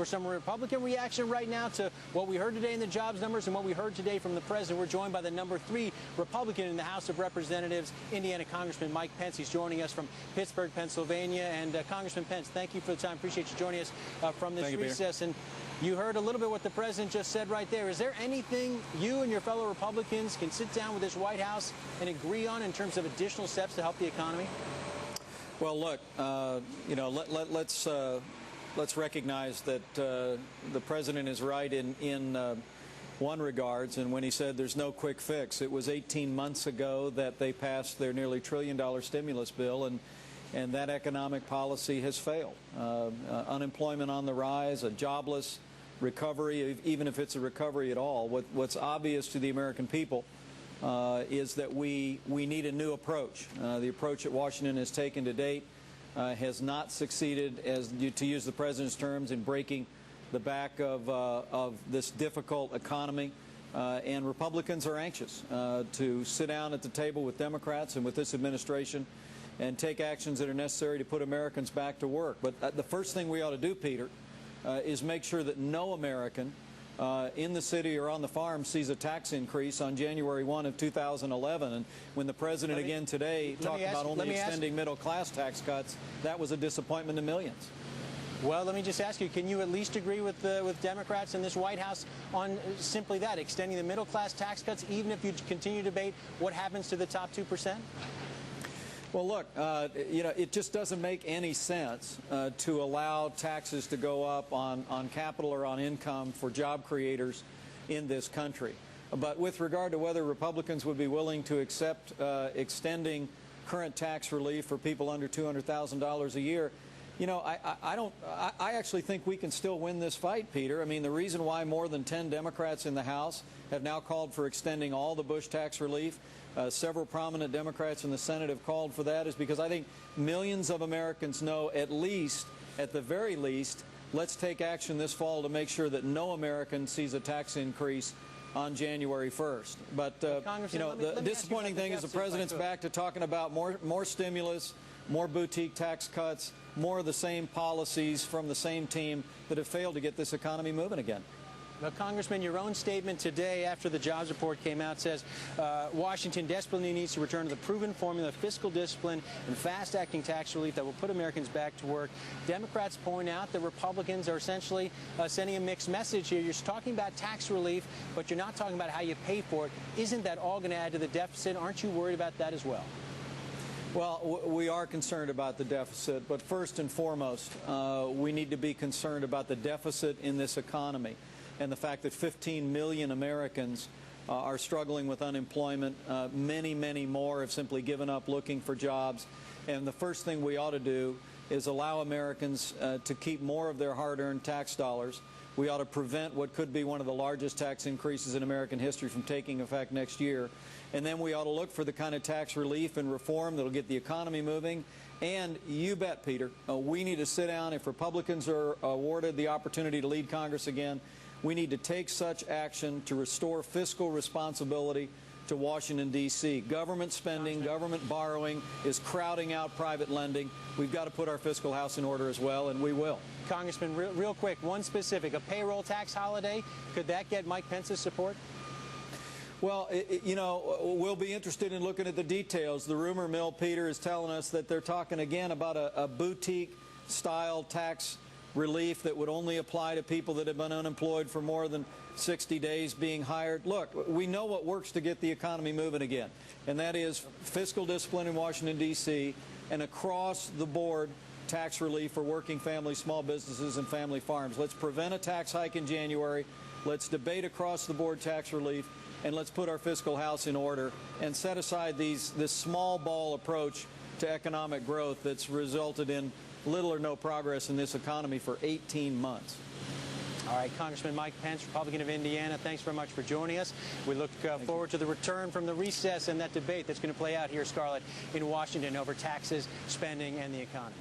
For some Republican reaction right now to what we heard today in the jobs numbers and what we heard today from the president, we're joined by the number 3 Republican in the House of Representatives, Indiana Congressman Mike Pence. He's joining us from Pittsburgh, Pennsylvania. And Congressman Pence, thank you for the time. Appreciate you joining us from this recess. And you heard a little bit what the president just said right there. Is there anything you and your fellow Republicans can sit down with this White House and agree on in terms of additional steps to help the economy? Well, look, let's recognize that the president is right in one regards, and when he said there's no quick fix. It was 18 months ago that they passed their nearly $1 trillion stimulus bill, and that economic policy has failed. Unemployment on the rise, a jobless recovery, even if it's a recovery at all. What's obvious to the American people is that we need a new approach. The approach that Washington has taken to date has not succeeded, to use the president's terms, in breaking the back of this difficult economy. And Republicans are anxious to sit down at the table with Democrats and with this administration and take actions that are necessary to put Americans back to work. But the first thing we ought to do, Peter, is make sure that no American in the city or on the farm sees a tax increase on January 1 of 2011. And when the president again today talked about only extending middle-class tax cuts, that was a disappointment to millions. Well, let me just ask you, can you at least agree with Democrats in this White House on simply that, extending the middle-class tax cuts, even if you continue to debate what happens to the top 2%? Well, look, it just doesn't make any sense to allow taxes to go up on capital or on income for job creators in this country. But with regard to whether Republicans would be willing to accept extending current tax relief for people under $200,000 a year, I actually think we can still win this fight, Peter. I mean, the reason why more than 10 Democrats in the House have now called for extending all the Bush tax relief, several prominent Democrats in the Senate have called for that, is because I think millions of Americans know, at the very least, let's take action this fall to make sure that no American sees a tax increase on January 1st. But, the disappointing thing is the president's back to talking about more stimulus, more boutique tax cuts, more of the same policies from the same team that have failed to get this economy moving again. Well, Congressman, your own statement today after the jobs report came out says Washington desperately needs to return to the proven formula of fiscal discipline and fast-acting tax relief that will put Americans back to work. Democrats point out that Republicans are essentially sending a mixed message here. You're talking about tax relief, but you're not talking about how you pay for it. Isn't that all going to add to the deficit? Aren't you worried about that as well? Well, we are concerned about the deficit, but first and foremost, we need to be concerned about the deficit in this economy and the fact that 15 million Americans are struggling with unemployment. Many, many more have simply given up looking for jobs. And the first thing we ought to do is allow Americans to keep more of their hard-earned tax dollars. We ought to prevent what could be one of the largest tax increases in American history from taking effect next year. And then we ought to look for the kind of tax relief and reform that will get the economy moving. And you bet, Peter, we need to sit down. If Republicans are awarded the opportunity to lead Congress again, we need to take such action to restore fiscal responsibility to Washington, D.C. Government spending, government borrowing is crowding out private lending. We've got to put our fiscal house in order as well, and we will. Congressman, real quick, one specific, a payroll tax holiday, could that get Mike Pence's support? Well, we'll be interested in looking at the details. The rumor mill, Peter, is telling us that they're talking again about a boutique-style tax relief that would only apply to people that have been unemployed for more than 60 days being hired. Look, we know what works to get the economy moving again, and that is fiscal discipline in Washington, D.C., and across-the-board tax relief for working families, small businesses, and family farms. Let's prevent a tax hike in January. Let's debate across-the-board tax relief, and let's put our fiscal house in order and set aside this small ball approach to economic growth that's resulted in little or no progress in this economy for 18 months. All right, Congressman Mike Pence, Republican of Indiana, thanks very much for joining us. We look forward to the return from the recess and that debate that's going to play out here, Scarlett, in Washington over taxes, spending, and the economy.